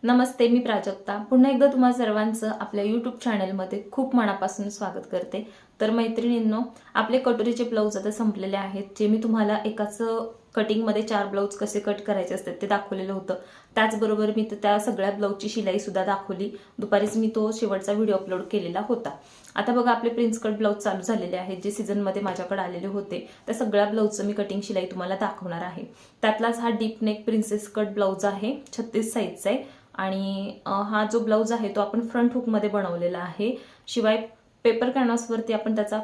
नमस्ते, मी प्राजक्ता पुन्हा एकदा तुम्हा सर्वांचं आपल्या यूट्यूब चॅनलमध्ये खूप मनापासून स्वागत करते। तर मैत्रिणींनो, आपले कटोरीचे ब्लाऊज आता संपलेले आहेत। जे मी तुम्हाला एकाच कटिंगमध्ये 4 ब्लाऊज कसे कट करायचे असतात ते दाखवलेलं होतं। त्याचबरोबर मी त्या सगळ्या ब्लाऊजची शिलाई सुद्धा दाखवली। दुपारीच मी तो शेवटचा व्हिडिओ अपलोड केलेला होता। आता बघा, आपले प्रिन्स कट ब्लाऊज चालू झालेले आहेत जे सीझनमध्ये माझ्याकडे आलेले होते। त्या सगळ्या ब्लाऊजचं मी कटिंग शिलाई तुम्हाला दाखवणार आहे। त्यातलाच हा deep neck princess cut blouse आहे, 36 साईजचा आहे। आणि हा जो ब्लाऊज आहे तो आपण फ्रंट हुक मध्ये बनवलेला आहे। शिवाय पेपर कॅनव्हास वरती आपण त्याचा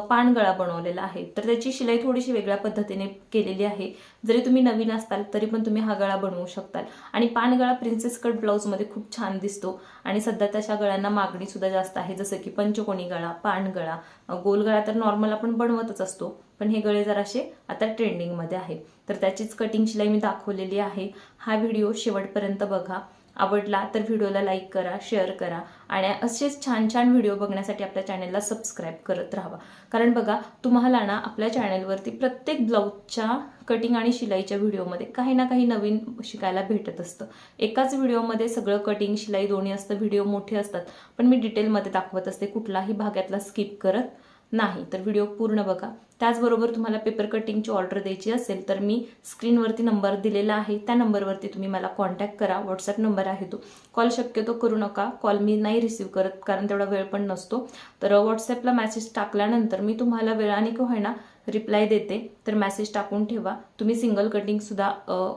पानगळा बनवलेला आहे। तर त्याची शिलाई थोडीशी वेगळ्या पद्धतीने केलेली आहे। जरी तुम्ही नवीन असताल तरी पण तुम्ही हा गळा बनवू शकताल। आणि पानगळा प्रिन्सेस कट ब्लाऊज मध्ये खूप छान दिसतो आणि सध्या तशा गळ्यांना मागणी सुद्धा जास्त आहे, जसं की पंचकोनी गळा, पानगळा, गोल गळा तर नॉर्मल आपण बनवतच असतो, पण हे गळे जराशे आता ट्रेंडिंग मध्ये आहे। तर त्याचीच कटिंग शिलाई मी दाखवलेली आहे। हा व्हिडिओ शेवटपर्यंत बघा। आवडला तर व्हिडिओला लाईक करा, शेअर करा आणि असेच छान छान व्हिडिओ बघण्यासाठी आपल्या चॅनलला सबस्क्राईब करत राहा। कारण बघा, तुम्हाला ना आपल्या चॅनलवरती प्रत्येक ब्लाऊजच्या कटिंग आणि शिलाईच्या व्हिडिओमध्ये काही ना काही नवीन शिकायला भेटत असतं। एकाच व्हिडिओमध्ये सगळं कटिंग शिलाई दोन्ही असतं, व्हिडिओ मोठे असतात, पण मी डिटेलमध्ये दाखवत असते, कुठलाही भागातला स्किप करत नाही। तर व्हिडिओ पूर्ण बघा। त्याचबरोबर तुम्हाला पेपर कटिंगची ऑर्डर द्यायची असेल तर मी स्क्रीनवरती नंबर दिलेला आहे, त्या नंबरवरती तुम्ही मला कॉन्टॅक्ट करा। व्हॉट्सअप नंबर आहे तो। कॉल शक्यतो करू नका, कॉल मी नाही रिसीव्ह करत, कारण तेवढा वेळ पण नसतो। तर व्हॉट्सअपला मेसेज टाकल्यानंतर मी तुम्हाला वेळाने का होईना रिप्लाय देते। तर मेसेज टाकून ठेवा। तुम्ही सिंगल कटिंग सुद्धा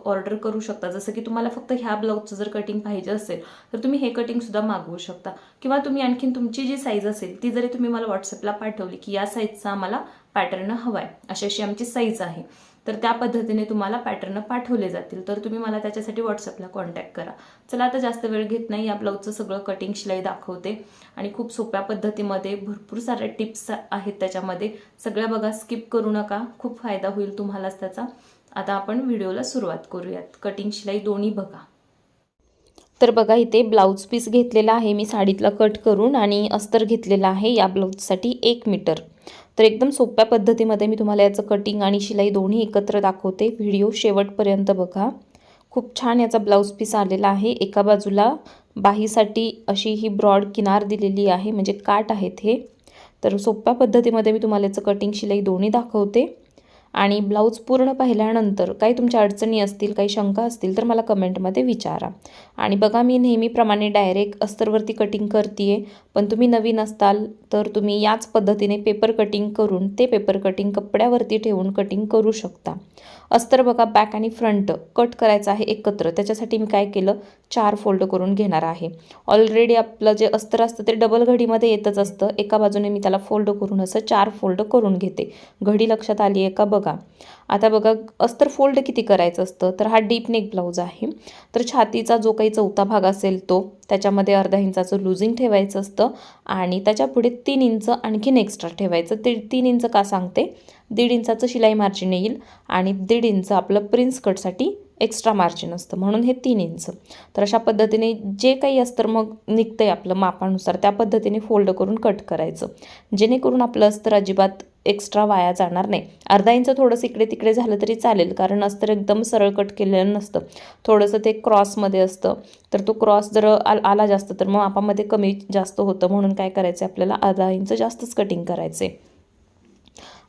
ऑर्डर करू शकता, जसं की तुम्हाला फक्त ह्या ब्लाऊजचं जर कटिंग पाहिजे असेल तर तुम्ही हे कटिंग सुद्धा मागवू शकता, किंवा तुम्ही आणखीन तुमची जी साईज असेल ती जरी तुम्ही मला व्हॉट्सअपला पाठवली की या साईजचा आम्हाला पॅटर्न हवाय, अशी आमची साईज आहे, तर त्या पद्धतीने तुम्हाला पॅटर्न पाठवले जातील। तर तुम्ही मला त्याच्यासाठी व्हॉट्सअपला कॉन्टॅक्ट करा। चला, आता जास्त वेळ घेत नाही, या ब्लाऊजचं सगळं कटिंग शिलाई दाखवते आणि खूप सोप्या पद्धतीमध्ये भरपूर साऱ्या टिप्स आहेत त्याच्यामध्ये। सगळ्या बघा, स्किप करू नका, खूप फायदा होईल तुम्हालाच त्याचा। आता आपण व्हिडिओला सुरुवात करूयात। कटिंग शिलाई दोन्ही बघा। तर बघा, इथे ब्लाऊज पीस घेतलेला आहे मी साडीतला कट करून, आणि अस्तर घेतलेला आहे या ब्लाऊजसाठी 1 मीटर। तर एकदम सोप्या पद्धतीमध्ये मी तुम्हाला याचं कटिंग आणि शिलाई दोन्ही एकत्र दाखवते। व्हिडिओ शेवटपर्यंत बघा। खूप छान याचा ब्लाऊज पीस आलेला आहे। एका बाजूला बाहीसाठी अशी ही ब्रॉड किनार दिलेली आहे, म्हणजे काठ आहेत हे। तर सोप्या पद्धतीमध्ये मी तुम्हाला याचं कटिंग शिलाई दोन्ही दाखवते। आणि ब्लाऊज पूर्ण पाहिल्यानंतर काही तुमच्या अडचणी असतील, काही शंका असतील तर मला कमेंटमध्ये विचारा। आणि बघा, मी नेहमीप्रमाणे डायरेक्ट अस्तरवरती कटिंग करते, पण तुम्ही नवीन असताल तर तुम्ही याच पद्धतीने पेपर कटिंग करून ते पेपर कटिंग कपड्यावरती ठेवून कटिंग करू शकता। अस्तर बघा, बॅक आणि फ्रंट कट करायचं आहे एकत्र। त्याच्यासाठी मी काय केलं, 4 फोल्ड करून घेणार आहे। ऑलरेडी आपलं जे अस्तर असतं ते डबल घडीमध्ये येतच असतं। एका बाजूने मी त्याला फोल्ड करून असं 4 फोल्ड करून घेते। घडी लक्षात आली आहे का बघा। आता बघा, अस्तर फोल्ड किती करायचं असतं, तर हा डीप नेक ब्लाऊज आहे। तर छातीचा जो काही चौथा भाग असेल तो त्याच्यामध्ये अर्धा इंचाचं लुजिंग ठेवायचं असतं, आणि त्याच्या पुढे 3 इंच आणखीन एक्स्ट्रा ठेवायचं। ते 3 इंच का सांगते, 1.5 इंचाचं शिलाई मार्जिन येईल आणि 1.5 इंच आपलं प्रिन्स कटसाठी एक्स्ट्रा मार्जिन असतं, म्हणून हे 3 इंच। तर अशा पद्धतीने जे काही अस्तर मग निघतंय आपलं मापानुसार त्या पद्धतीने फोल्ड करून कट करायचं, जेणेकरून आपलं अस्तर अजिबात एक्स्ट्रा वाया जाणार नाही। अर्धा इंच थोडंसं इकडे तिकडे झालं तरी चालेल, कारण अस्तर एकदम सरळ कट केलेलं नसतं, थोडंसं ते क्रॉसमध्ये असतं। तर तो क्रॉस जर आला जास्त तर मग मापामध्ये कमी जास्त होतं, म्हणून काय करायचं, आपल्याला अर्धा इंच जास्तच कटिंग करायचे।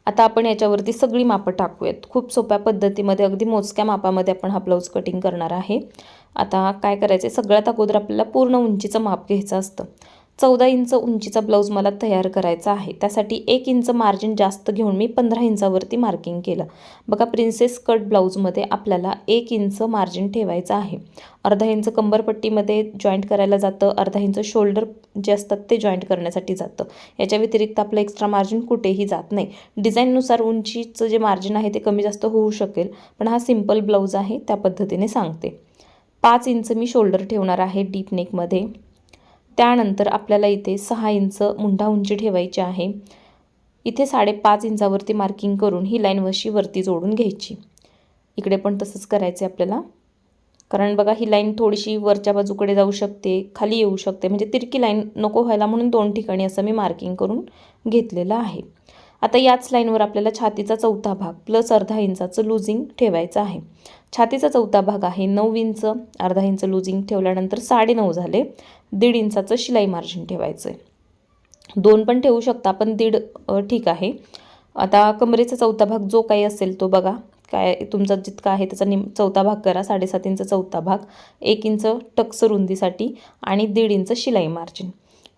आता आपण याच्यावरती सगळी मापं टाकूयात। खूप सोप्या पद्धतीमध्ये अगदी मोजक्या मापामध्ये आपण हा ब्लाऊज कटिंग करणार आहे। आता काय करायचं, सगळ्यात अगोदर आपल्याला पूर्ण उंचीचं माप घ्यायचं असतं। 14 इंच उंचीचा ब्लाऊज मला तयार करायचा आहे। त्यासाठी 1 इंच मार्जिन जास्त घेऊन मी 15 इंचावरती मार्किंग केलं। बघा, प्रिन्सेस कट ब्लाऊजमध्ये आपल्याला 1 इंच मार्जिन ठेवायचं आहे। अर्धा इंच कंबरपट्टीमध्ये जॉईंट करायला जातं, अर्धा इंच शोल्डर जे असतात ते जॉईंट करण्यासाठी जातं। याच्या व्यतिरिक्त आपलं एक्स्ट्रा मार्जिन कुठेही जात नाही। डिझाईननुसार उंचीचं जे मार्जिन आहे ते कमी जास्त होऊ शकेल, पण हा सिंपल ब्लाऊज आहे त्या पद्धतीने सांगते। 5 इंच मी शोल्डर ठेवणार आहे डीप नेकमध्ये। त्यानंतर आपल्याला इथे 6 इंच मुंढा उंची ठेवायची आहे। इथे 5.5 इंचावरती मार्किंग करून ही लाईन वरती जोडून घ्यायची। इकडे पण तसंच करायचं आपल्याला, कारण बघा ही लाईन थोडीशी वरच्या बाजूकडे जाऊ शकते, खाली येऊ शकते, म्हणजे तिरकी लाईन नको व्हायला म्हणून 2 ठिकाणी असं मी मार्किंग करून घेतलेलं आहे। आता याच लाईनवर आपल्याला छातीचा चौथा भाग प्लस अर्धा इंचाचं लूजिंग ठेवायचं आहे. छातीचा चौथा भाग आहे 9 इंच, अर्धा इंच लूजिंग ठेवल्यानंतर 9.5 झाले. 1.5 इंचाचं शिलाई मार्जिन ठेवायचं आहे. 2 पण ठेवू शकता, पण 1.5 ठीक आहे. आता कमरेचा चौथा भाग जो काही असेल तो बघा, काय तुमचा जितका आहे त्याचा चौथा भाग करा. 7.5 इंच चौथा भाग, 1 इंच टक्स रुंदीसाठी आणि 1.5 इंच शिलाई मार्जिन.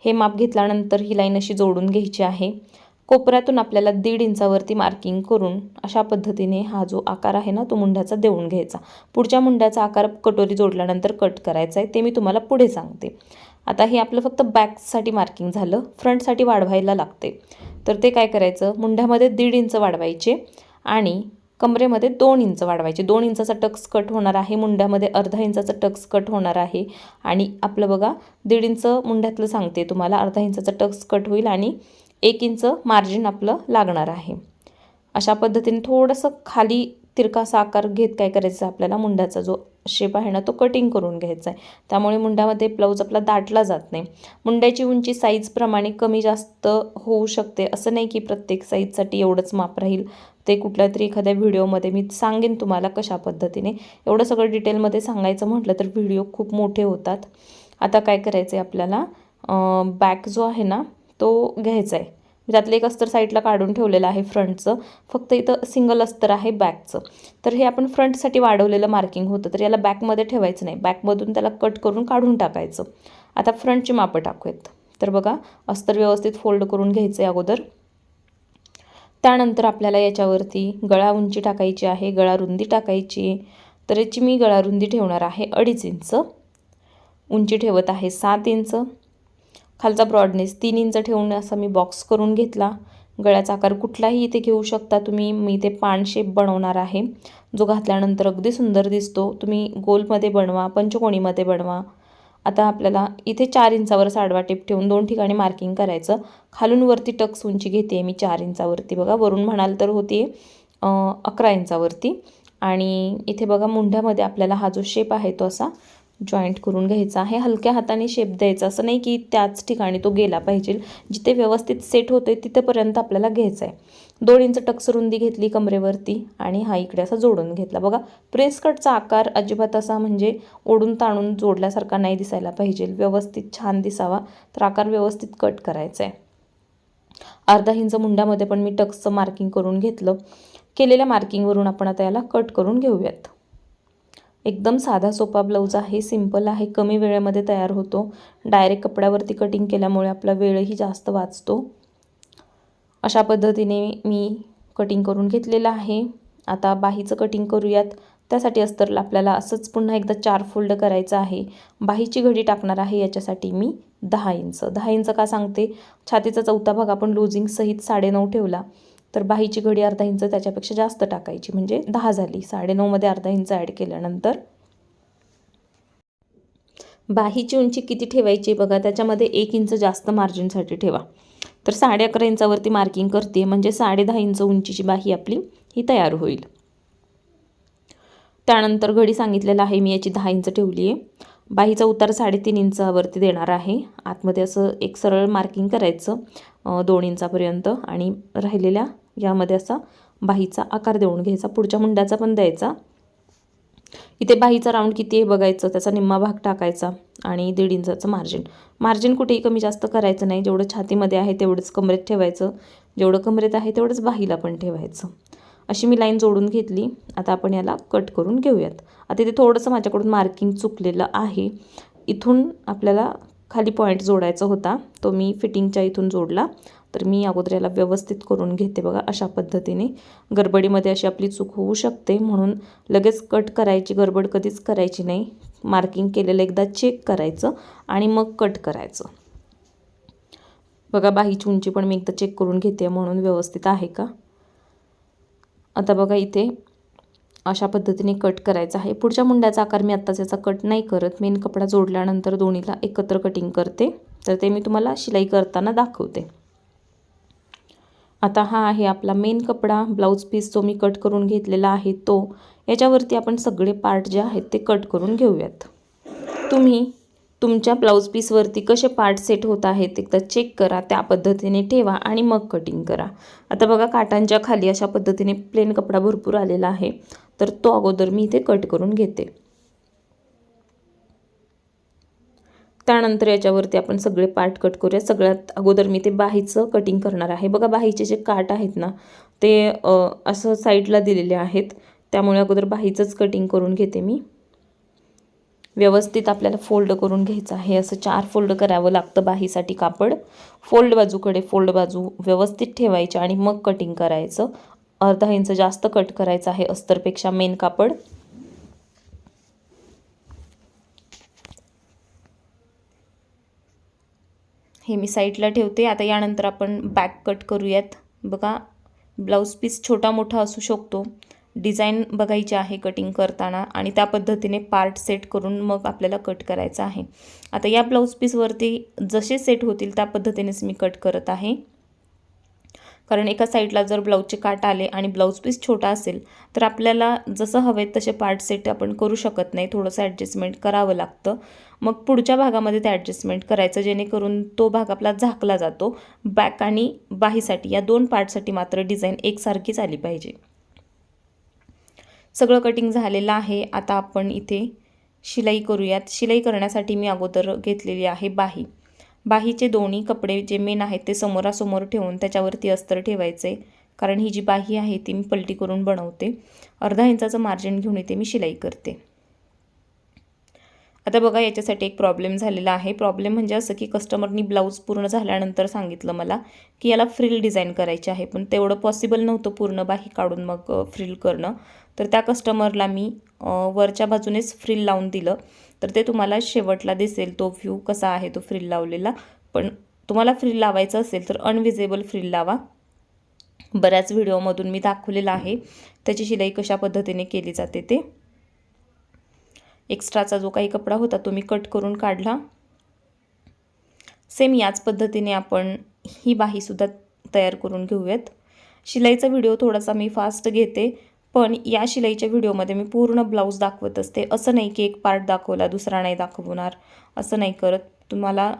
हे माप घेतल्यानंतर ही लाईन अशी जोडून घ्यायची आहे. कोपऱ्यातून आपल्याला 1.5 इंचावरती मार्किंग करून अशा पद्धतीने हा जो आकार आहे ना तो मुंड्याचा देऊन घ्यायचा. पुढच्या मुंड्याचा आकार कटोरी जोडल्यानंतर कट करायचा आहे, ते मी तुम्हाला पुढे सांगते. आता हे आपलं फक्त बॅकसाठी मार्किंग झालं. फ्रंटसाठी वाढवायला लागते. तर ते काय करायचं, मुंड्यामध्ये 1.5 इंच वाढवायचे आणि कमरेमध्ये 2 इंच वाढवायचे. 2 इंचाचा टक्स कट होणार आहे, मुंड्यामध्ये अर्धा इंचाचा टक्स कट होणार आहे आणि आपलं बघा 1.5 इंच मुंड्यातलं सांगते तुम्हाला, अर्धा इंचाचा टक्स कट होईल आणि 1 इंच मार्जिन आपलं लागणार आहे. अशा पद्धतीने थोडंसं खाली तिरकासा आकार घेत काय करायचं, आपल्याला मुंड्याचा जो शेप आहे ना तो कटिंग करून घ्यायचा आहे. त्यामुळे मुंड्यामध्ये ब्लाऊज आपला दाटला जात नाही. मुंड्याची उंची साईजप्रमाणे कमी जास्त होऊ शकते, असं नाही की प्रत्येक साईजसाठी एवढंच माप राहील. ते कुठल्या तरी एखाद्या व्हिडिओमध्ये मी सांगेन तुम्हाला कशा पद्धतीने. एवढं सगळं डिटेलमध्ये सांगायचं म्हटलं तर व्हिडिओ खूप मोठे होतात. आता काय करायचं आहे आपल्याला, बॅक जो आहे ना तो घ्यायचा आहे. त्यातलं एक अस्तर साईडला काढून ठेवलेलं आहे फ्रंटचं, फक्त इथं सिंगल अस्तर आहे बॅकचं. तर हे आपण फ्रंटसाठी वाढवलेलं मार्किंग होतं, तर याला बॅकमध्ये ठेवायचं नाही, बॅकमधून त्याला कट करून काढून टाकायचं. आता फ्रंटची मापं टाकूयात. तर बघा अस्तर व्यवस्थित फोल्ड करून घ्यायचं आहे अगोदर. त्यानंतर आपल्याला याच्यावरती गळा उंची टाकायची आहे, गळा रुंदी टाकायची. तर याची मी गळा रुंदी ठेवणार आहे 2.5 इंच, उंची ठेवत आहे 7 इंच, खालचा ब्रॉडनेस 3 इंच ठेवून असा मी बॉक्स करून घेतला. गळ्याचा आकार कुठलाही इथे घेऊ शकता तुम्ही. मी इथे पान शेप बनवणार आहे, जो घातल्यानंतर अगदी सुंदर दिसतो. तुम्ही गोलमध्ये बनवा, पंचकोणीमध्ये बनवा. आता आपल्याला इथे 4 इंचावर साडवा टेप ठेवून 2 ठिकाणी मार्किंग करायचं. खालून वरती टक्स उंची घेते मी 4 इंचावरती, बघा वरून म्हणाल तर होती 11 इंचावरती. आणि इथे बघा मुंढ्यामध्ये आपल्याला हा जो शेप आहे तो असा जॉईंट करून घ्यायचा आहे. हलक्या हाताने शेप द्यायचा, असं नाही की त्याच ठिकाणी तो गेला पाहिजे. जिथे व्यवस्थित सेट होते तिथेपर्यंत आपल्याला घ्यायचा आहे. 2 इंच टक्स रुंदी घेतली कमरेवरती आणि हा इकडे असा जोडून घेतला. बघा प्रेस कटचा आकार अजिबात असा म्हणजे ओढून ताणून जोडल्यासारखा नाही दिसायला पाहिजे, व्यवस्थित छान दिसावा. तर आकार व्यवस्थित कट करायचा आहे. अर्धा इंच मुंड्यामध्ये पण मी टक्सचं मार्किंग करून घेतलं. केलेल्या मार्किंगवरून आपण आता याला कट करून घेऊयात. एकदम साधा सोपा ब्लाऊज आहे, सिंपल आहे, कमी वेळेमध्ये तयार होतो. डायरेक्ट कपड्यावरती कटिंग केल्यामुळे आपला वेळही जास्त वाचतो. अशा पद्धतीने मी कटिंग करून घेतलेलं आहे. आता बाहीचं कटिंग करूयात. त्यासाठी अस्तरला आपल्याला असंच पुन्हा एकदा 4 फोल्ड करायचं आहे. बाहीची घडी टाकणार आहे याच्यासाठी मी 10 इंच. 10 इंच का सांगते, छातीचा चौथा भाग आपण लूजिंग सहित 9.5 ठेवला, तर बाहीची घडी अर्धा इंच त्याच्यापेक्षा जास्त टाकायची, म्हणजे 10 झाली. 9.5 मध्ये अर्धा इंच ॲड केल्यानंतर बाहीची उंची किती ठेवायची बघा, त्याच्यामध्ये 1 इंच जास्त मार्जिनसाठी ठेवा. तर 11.5 इंचावरती मार्किंग करते, म्हणजे 10.5 इंच उंचीची बाही आपली ही तयार होईल. त्यानंतर घडी सांगितलेलं आहे मी याची 10 इंच ठेवली आहे. बाहीचा उतार 3.5 इंचावरती देणार आहे. आतमध्ये असं एक सरळ मार्किंग करायचं 2 इंचापर्यंत आणि राहिलेल्या यामध्ये असा बाहीचा आकार देऊन घ्यायचा. पुढच्या मुंड्याचा पण द्यायचा. इथे बाहीचा राऊंड किती आहे बघायचं, त्याचा निम्मा भाग टाकायचा आणि 1.5 इंचाचं मार्जिन कुठेही कमी जास्त करायचं नाही. जेवढं छातीमध्ये आहे तेवढंच कमरेत ठेवायचं, जेवढं कमरेत आहे तेवढंच बाहीला पण ठेवायचं. अशी मी लाईन जोडून घेतली. आता आपण याला कट करून घेऊयात. आता इथे थोडंसं माझ्याकडून मार्किंग चुकलेलं आहे. इथून आपल्याला खाली पॉईंट जोडायचा होता, तो मी फिटिंगच्या इथून जोडला. तर मी अगोदर याला व्यवस्थित करून घेते बघा अशा पद्धतीने. गडबडीमध्ये अशी आपली चूक होऊ शकते, म्हणून लगेच कट करायची गडबड कधीच करायची नाही. मार्किंग केलेलं एकदा चेक करायचं आणि मग कट करायचं. बघा बाहीची उंची पण मी एकदा चेक करून घेते म्हणून व्यवस्थित आहे का. आता बघा इथे अशा पद्धतीने कट करायचा आहे. पुढच्या मुंड्याचा आकार मी आत्ताच याचा कट नाही करत, मेन कपडा जोडल्यानंतर दोन्हीला एकत्र कटिंग करते. तर ते मी तुम्हाला शिलाई करताना दाखवते. आता हा आहे आपला मेन कपडा, ब्लाऊज पीस जो मी कट करून घेतलेला आहे तो. याच्यावरती आपण सगळे पार्ट जे आहेत ते कट करून घेऊयात. तुम्ही तुमच्या ब्लाऊज पीसवरती कसे पार्ट सेट होत आहेत एकदा चेक करा, त्या पद्धतीने ठेवा आणि मग कटिंग करा. आता बघा काठांच्या खाली अशा पद्धतीने प्लेन कपडा भरपूर आलेला आहे, तर तो अगोदर मी इथे कट करून घेते. त्यानंतर याच्यावरती आपण सगळे पार्ट कट करूया. सगळ्यात अगोदर मी ते बाहीचं कटिंग करणार आहे. बघा बाहीचे जे काठ आहेत ना ते असं साईडला दिलेले आहेत, त्यामुळे अगोदर बाहीचंच कटिंग करून घेते मी. व्यवस्थित आपल्याला फोल्ड करून घ्यायचं आहे. असं 4 फोल्ड करावं लागतं बाहीसाठी कापड. फोल्ड बाजूकडे फोल्ड बाजू व्यवस्थित ठेवायची आणि मग कटिंग करायचं. अर्धा इंच जास्त कट करायचं आहे अस्तरपेक्षा मेन कापड. हे मी साईडला ठेवते. आता यानंतर आपण बॅक कट करूयात. बघा ब्लाऊज पीस छोटा मोठा असू शकतो, डिझाईन बघायची आहे कटिंग करताना आणि त्या पद्धतीने पार्ट सेट करून मग आपल्याला कट करायचं आहे. आता या ब्लाऊज पीसवरती जसे सेट होतील त्या पद्धतीनेच मी कट करत आहे, कारण एका साईडला जर ब्लाऊजचे काट आले आणि ब्लाऊज पीस छोटा असेल तर आपल्याला जसं हवे तसे पार्ट सेट आपण करू शकत नाही, थोडंसं ॲडजस्टमेंट करावं लागतं. मग पुढच्या भागामध्ये ते ॲडजस्टमेंट करायचं जेणेकरून तो भाग आपला झाकला जातो. बॅक आणि बाहीसाठी या 2 पार्टसाठी मात्र डिझाईन एकसारखीच आली पाहिजे. सगळं कटिंग झालेलं आहे. आता आपण इथे शिलाई करूयात. शिलाई करण्यासाठी मी अगोदर घेतलेली आहे बाही. बाहीचे दोन्ही कपडे जे मेन आहेत ते समोरासमोर ठेवून त्याच्यावरती अस्तर ठेवायचे, कारण ही जी बाही आहे ती मी पलटी करून बनवते. अर्धा इंचाचं मार्जिन घेऊन इथे मी शिलाई करते. आता बघा याच्यासाठी एक प्रॉब्लेम झालेला आहे. प्रॉब्लेम म्हणजे असं की कस्टमरनी ब्लाऊज पूर्ण झाल्यानंतर सांगितलं मला की याला फ्रिल डिझाईन करायची आहे, पण तेवढं पॉसिबल नव्हतं पूर्ण बाही काढून मग फ्रिल करणं. तर त्या कस्टमरला मी वरच्या बाजूनेच फ्रिल लावून दिलं. तर ते तुम्हाला शेवटला दिसेल तो व्ह्यू कसा आहे तो फ्रिल लावलेला. पण तुम्हाला फ्रिल लावायचं असेल तर अनविजेबल फ्रिल लावा. बऱ्याच व्हिडिओमधून मी दाखवलेलं आहे त्याची शिलाई कशा पद्धतीने केली जाते ते. एक्स्ट्राचा जो काही कपडा होता तो मी कट करून काढला. सेम याच पद्धतीने आपण ही बाहीसुद्धा तयार करून घेऊयात. शिलाईचा व्हिडिओ थोडासा मी फास्ट घेते, पण या शिलाईच्या व्हिडिओमध्ये मी पूर्ण ब्लाऊज दाखवत असते. असं नाही की एक पार्ट दाखवला दुसरा नाही दाखवणार, असं नाही करत. तुम्हाला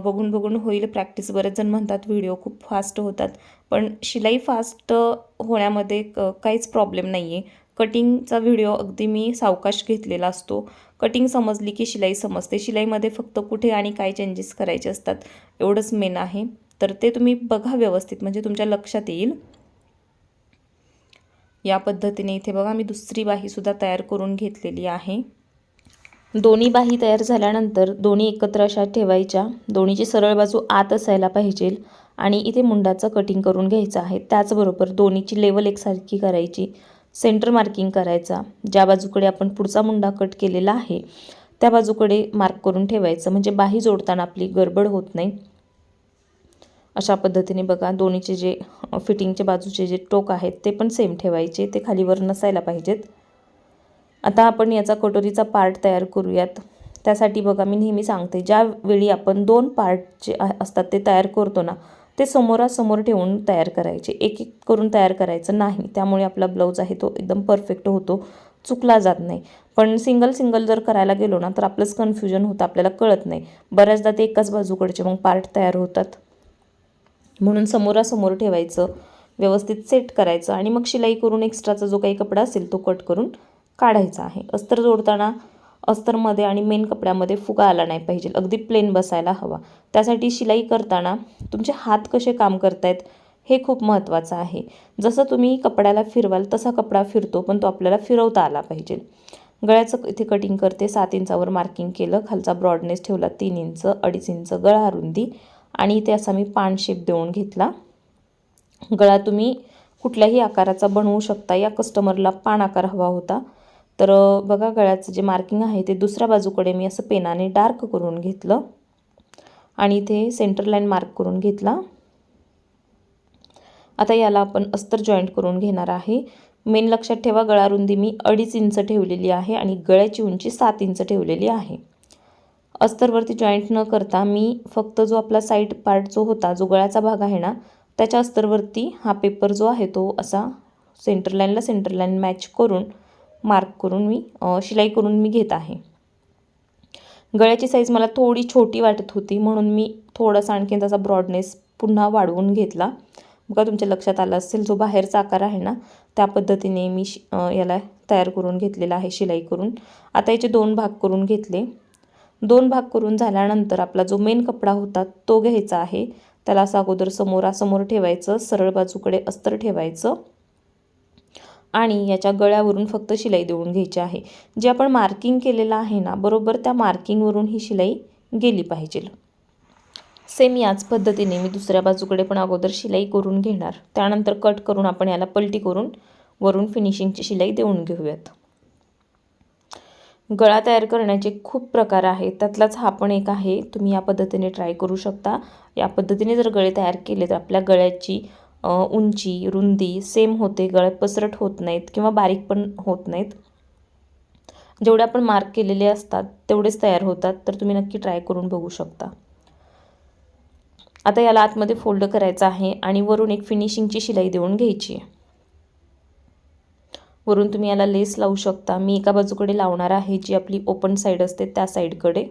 बघून बघून होईल प्रॅक्टिस. बरेच जण म्हणतात व्हिडिओ खूप फास्ट होतात, पण शिलाई फास्ट होण्यामध्ये काहीच प्रॉब्लेम नाही आहे. कटिंगचा व्हिडिओ अगदी मी सावकाश घेतलेला असतो. कटिंग समजली की शिलाई समजते. शिलाईमध्ये फक्त कुठे आणि काय चेंजेस करायचे असतात एवढंच मेन आहे. तर ते तुम्ही बघा व्यवस्थित, म्हणजे तुमच्या लक्षात येईल. या पद्धतीने इथे बघा मी दुसरी बाहीसुद्धा तयार करून घेतलेली आहे. दोन्ही बाही तयार झाल्यानंतर दोन्ही एकत्र अशा ठेवायच्या. दोन्हीची सरळ बाजू आत असायला पाहिजे आणि इथे मुंडाचं कटिंग करून घ्यायचं आहे. त्याचबरोबर दोन्हीची लेवल एकसारखी करायची. सेंटर मार्किंग करायचा. ज्या बाजूकडे आपण पुढचा मुंडा कट केलेला आहे त्या बाजूकडे मार्क करून ठेवायचं, म्हणजे बाही जोडताना आपली गडबड होत नाही. अशा पद्धतीने बघा दोन्हीचे जे फिटिंगच्या बाजूचे जे टोक आहेत ते पण सेम ठेवायचे, ते खालीवर नसायला पाहिजेत. आता आपण याचा कटोरीचा पार्ट तयार करूयात. त्यासाठी बघा मी नेहमी सांगते, ज्यावेळी आपण 2 पार्ट जे असतात ते तयार करतो ना ते समोरासमोर ठेवून तयार करायचे, एक एक करून तयार करायचं नाही. त्यामुळे आपला ब्लाऊज आहे तो एकदम परफेक्ट होतो, चुकला जात नाही. पण सिंगल सिंगल जर करायला गेलो ना तर आपलंच कन्फ्युजन होतं, आपल्याला कळत नाही. बऱ्याचदा ते एकाच बाजूकडचे मग पार्ट तयार होतात. म्हणून समोरासमोर ठेवायचं, व्यवस्थित सेट करायचं आणि मग शिलाई करून एक्स्ट्राचा जो काही कपडा असेल तो कट करून काढायचा आहे. अस्तर जोडताना अस्तरमध्ये आणि मेन कपड्यामध्ये फुगा आला नाही पाहिजे, अगदी प्लेन बसायला हवा. त्यासाठी शिलाई करताना तुमचे हात कसे काम करतायत हे खूप महत्त्वाचं आहे. जसं तुम्ही कपड्याला फिरवाल तसा कपडा फिरतो, पण तो आपल्याला फिरवता आला पाहिजे. गळ्याचं इथे कटिंग करते. 7 इंचावर मार्किंग केलं. खालचा ब्रॉडनेस ठेवला 3 इंच, 2.5 इंच गळा रुंदी आणि इथे असा मी पान शेप देऊन घेतला. गळा तुम्ही कुठल्याही आकाराचा बनवू शकता. या कस्टमरला पान आकार हवा होता. तर बघा गळ्याचं जे मार्किंग आहे ते दुसऱ्या बाजूकडे मी असं पेनाने डार्क करून घेतलं आणि इथे सेंटर लाईन मार्क करून घेतला. आता याला आपण अस्तर जॉईंट करून घेणार आहे. मेन लक्षात ठेवा, गळा रुंदी मी 2.5 इंच ठेवलेली आहे आणि गळ्याची उंची 7 इंच ठेवलेली आहे. अस्तरवरती जॉईंट न करता मी फक्त जो आपला साईड पार्ट जो होता, जो गळ्याचा भाग आहे ना, त्याच्या अस्तरवरती हा पेपर जो आहे तो असा सेंटर लाईन मॅच करून मार्क करून मी शिलाई करून मी घेत आहे. गळ्याची साईज मला थोडी छोटी वाटत होती, म्हणून मी थोडासा आणखीन त्याचा ब्रॉडनेस पुन्हा वाढवून घेतला. बघा तुमच्या लक्षात आलं असेल, जो बाहेरचा आकार आहे ना त्या पद्धतीने मी याला तयार करून घेतलेला आहे शिलाई करून. आता याचे 2 भाग करून घेतले. 2 भाग करून झाल्यानंतर आपला जो मेन कपडा होता तो घ्यायचा आहे. त्याला असं अगोदर समोरासमोर ठेवायचं, सरळ बाजूकडे अस्तर ठेवायचं आणि याच्या गळ्यावरून फक्त शिलाई देऊन घ्यायची आहे. जे आपण मार्किंग केलेलं आहे ना, बरोबर त्या मार्किंगवरून ही शिलाई गेली पाहिजे. सेम याच पद्धतीने मी दुसऱ्या बाजूकडे पण अगोदर शिलाई करून घेणार. त्यानंतर कट करून आपण याला पलटी करून वरून फिनिशिंगची शिलाई देऊन घेऊयात. गळा तयार करण्याचे खूप प्रकार आहेत, त्यातलाच हा पण एक आहे. तुम्ही या पद्धतीने ट्राय करू शकता. या पद्धतीने जर गळे तयार केले तर आपल्या गळ्याची उंची रुंदी सेम होते, गळे पसरट होत नाहीत किंवा बारीक पण होत नाहीत. जेवढे आपण मार्क केलेले असतात तेवढेच तयार होतात. तर तुम्ही नक्की ट्राय करून बघू शकता. आता याला आतमध्ये फोल्ड करायचं आहे आणि वरून एक फिनिशिंगची शिलाई देऊन घ्यायची आहे. वरून तुम्ही याला लेस लावू शकता. मी एका बाजूकडे लावणार आहे, जी आपली ओपन साईड असते त्या साईडकडे.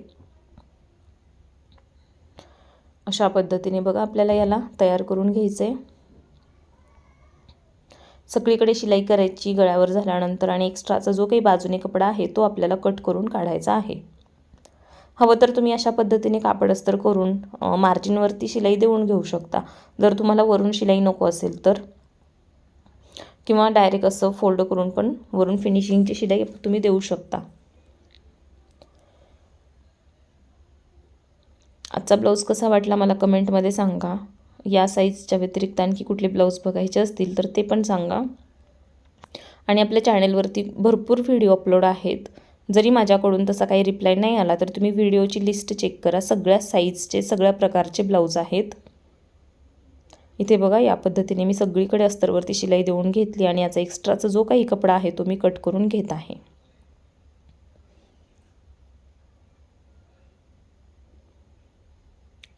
अशा पद्धतीने बघा आपल्याला याला तयार करून घ्यायचं आहे. सगळीकडे शिलाई करायची गळ्यावर झाल्यानंतर आणि एक्स्ट्राचा जो काही बाजूने कपडा आहे तो आपल्याला कट करून काढायचा आहे. हवं तर तुम्ही अशा पद्धतीने कापड अस्तर करून मार्जिनवरती शिलाई देऊन घेऊ शकता, जर तुम्हाला वरून शिलाई नको असेल तर. किंवा डायरेक्ट असं फोल्ड करून पण वरून फिनिशिंगची शिलाई तुम्ही देऊ शकता. आजचा ब्लाऊज कसा वाटला मला कमेंटमध्ये सांगा. या साईजच्या व्यतिरिक्त आणखी कुठले ब्लाऊज बघायचे असतील तर ते पण सांगा. आणि आपल्या चॅनलवरती भरपूर व्हिडिओ अपलोड आहेत. जरी माझ्याकडून तसा काही रिप्लाय नाही आला तर तुम्ही व्हिडिओची लिस्ट चेक करा. सगळ्या साईजचे सगळ्या प्रकारचे ब्लाऊज आहेत. इथे बघा या पद्धतीने मी सगळीकडे अस्तरवरती शिलाई देऊन घेतली आणि याचा एक्स्ट्राचा जो काही कपडा आहे तो मी कट करून घेत आहे.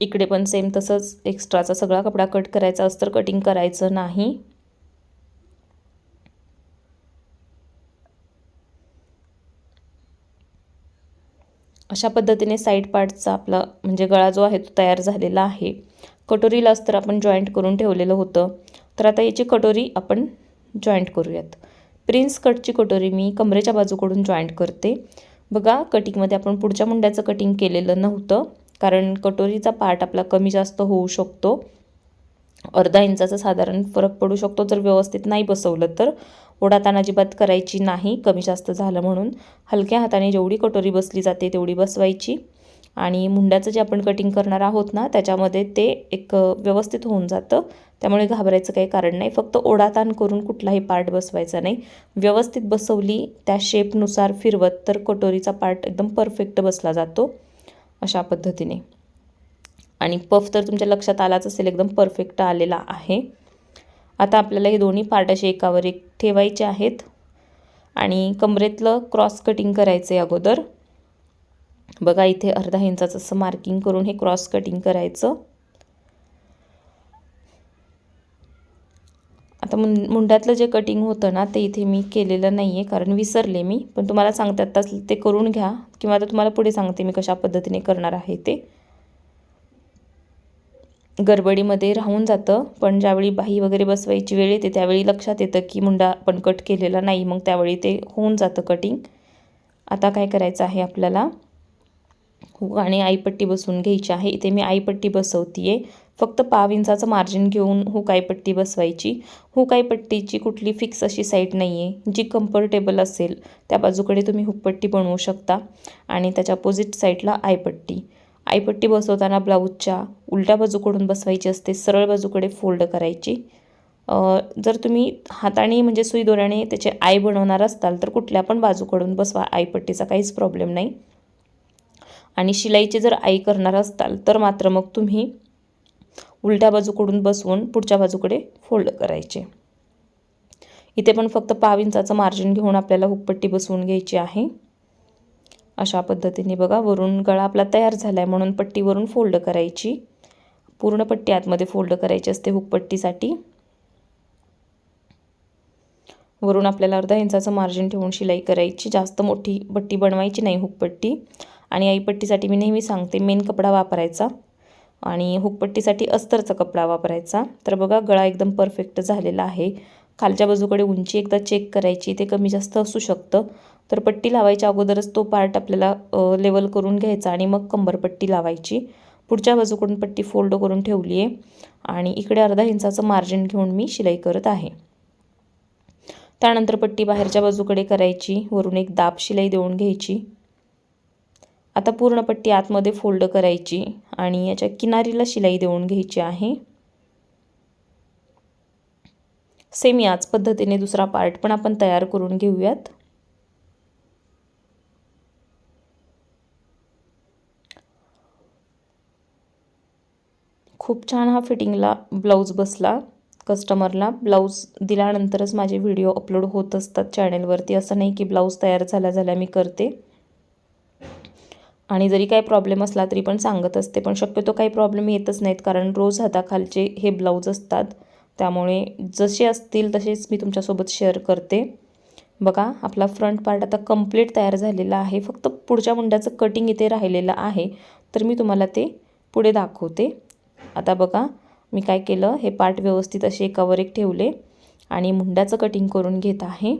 इकडे पण सेम तसंच एक्स्ट्राचा सगळा कपडा कट करायचा, अस्तर कटिंग करायचं नाही. अशा पद्धतीने साईड पार्टचा आपला म्हणजे गळा जो आहे तो तयार झालेला आहे. कटोरीला अस्तर आपण जॉईंट करून ठेवलेलं होतं, तर आता याची कटोरी आपण जॉईंट करूयात. प्रिन्स कटची कटोरी मी कमरेच्या बाजूकडून जॉईंट करते. बघा कटिंगमध्ये आपण पुढच्या मुंड्याचं कटिंग केलेलं नव्हतं, कारण कटोरीचा पार्ट आपला कमी जास्त होऊ शकतो. अर्धा इंचाचा साधारण फरक पडू शकतो जर व्यवस्थित नाही बसवलं तर. ओढाताण अजिबात करायची नाही कमी जास्त झालं म्हणून. हलक्या हाताने जेवढी कटोरी बसली जाते तेवढी बसवायची आणि मुंड्याचं जे आपण कटिंग करणार आहोत ना त्याच्यामध्ये ते एक व्यवस्थित होऊन जातं. त्यामुळे घाबरायचं काही कारण नाही. फक्त ओढाताण करून कुठलाही पार्ट बसवायचा नाही. व्यवस्थित बसवली त्या शेपनुसार फिरवत तर कटोरीचा पार्ट एकदम परफेक्ट बसला जातो अशा पद्धतीने. आणि पफ तर तुमच्या लक्षात आलाच असेल, एकदम परफेक्ट आलेला आहे. आता आपल्याला हे दोन्ही पार्ट असे एकावर एक ठेवायचे आहेत आणि कमरेतलं क्रॉस कटिंग करायचं आहे अगोदर. बघा इथे अर्धा इंचाचं असं मार्किंग करून हे क्रॉस कटिंग करायचं. आता मुंड्यातलं जे कटिंग होतं ना ते इथे मी केलेलं नाही आहे, कारण विसरले मी. पण तुम्हाला सांगते आता ते करून घ्या, किंवा आता तुम्हाला पुढे सांगते मी कशा पद्धतीने करणार आहे ते. गडबडीमध्ये राहून जातं, पण ज्यावेळी बाही वगैरे बसवायची वेळ येते त्यावेळी लक्षात येतं की मुंडा पण कट केलेला नाही, मग त्यावेळी ते होऊन जातं कटिंग. आता काय करायचं आहे आपल्याला, हुक आणि आईपट्टी बसवून घ्यायची आहे. इथे मी आईपट्टी बसवते आहे. फक्त पाव इंचाचं मार्जिन घेऊन हुक आईपट्टी बसवायची. हुक आईपट्टीची कुठली फिक्स अशी साईड नाही आहे, जी कम्फर्टेबल असेल त्या बाजूकडे तुम्ही हुकपट्टी बनवू शकता आणि त्याच्या अपोजिट साईडला आईपट्टी. आईपट्टी बसवताना ब्लाऊजच्या उलट्या बाजूकडून बसवायची असते, सरळ बाजूकडे फोल्ड करायची. जर तुम्ही हाताने म्हणजे सुई दोऱ्याने त्याचे आई बनवणार असाल तर कुठल्या पण बाजूकडून बसवा, आईपट्टीचा काहीच प्रॉब्लेम नाही. आणि शिलाईचे जर आई करणार असाल तर मात्र मग तुम्ही उलट्या बाजूकडून बसवून पुढच्या बाजूकडे फोल्ड करायचे. इथे पण फक्त पाव इंचाचं मार्जिन घेऊन आपल्याला हुकपट्टी बसवून घ्यायची आहे. अशा पद्धतीने बघा वरून गळा आपला तयार झाला आहे म्हणून पट्टीवरून फोल्ड करायची. पूर्ण पट्टी आतमध्ये फोल्ड करायची असते हुकपट्टीसाठी. वरून आपल्याला अर्धा इंचाचं मार्जिन ठेवून शिलाई करायची. जास्त मोठी पट्टी बनवायची नाही हुकपट्टी. आणि आईपट्टीसाठी मी नेहमी सांगते मेन कपडा वापरायचा आणि हुकपट्टीसाठी अस्तरचा कपडा वापरायचा। तर बघा गळा एकदम परफेक्ट झालेला आहे। खालच्या बाजूकडे उंची एकदा चेक करायची, ते कमी जास्त असू शकतं। तर पट्टी लावायच्या अगोदरच तो पार्ट आपल्याला लेवल करून घ्यायचा आणि मग कंबरपट्टी लावायची। पुढच्या बाजूकडून पट्टी फोल्ड करून ठेवली आहे आणि इकडे अर्धा इंचाचं मार्जिन घेऊन मी शिलाई करत आहे। त्यानंतर पट्टी बाहेरच्या बाजूकडे करायची, वरून एक दाब शिलाई देऊन घ्यायची। आता पूर्ण पट्टी आतमध्ये फोल्ड करायची आणि याच्या किनारीला शिलाई देऊन घ्यायची आहे। सेम याच पद्धतीने दुसरा पार्ट पण आपण तयार करून घेऊयात। खूप छान हा फिटिंगला ब्लाऊज बसला। कस्टमरला ब्लाऊज दिल्यानंतरच माझे व्हिडिओ अपलोड होत असतात चॅनलवरती, असं नाही की ब्लाऊज तयार झाल्या मी करते। आणि जरी काही प्रॉब्लेम असला तरी पण सांगत असते, पण शक्यतो काही प्रॉब्लेम येतच नाहीत कारण रोज हाताखालचे हे ब्लाऊज असतात, त्यामुळे जसे असतील तसेच मी तुमच्यासोबत शेअर करते। बघा आपला फ्रंट पार्ट आता कंप्लीट तयार झालेला आहे, फक्त पुढच्या मुंड्याचं कटिंग इथे राहिलेलं आहे, तर मी तुम्हाला ते पुढे दाखवते। आता बघा मी काय केलं, हे पार्ट व्यवस्थित असे एकावर एक ठेवले आणि मुंड्याचं कटिंग करून घेत आहे।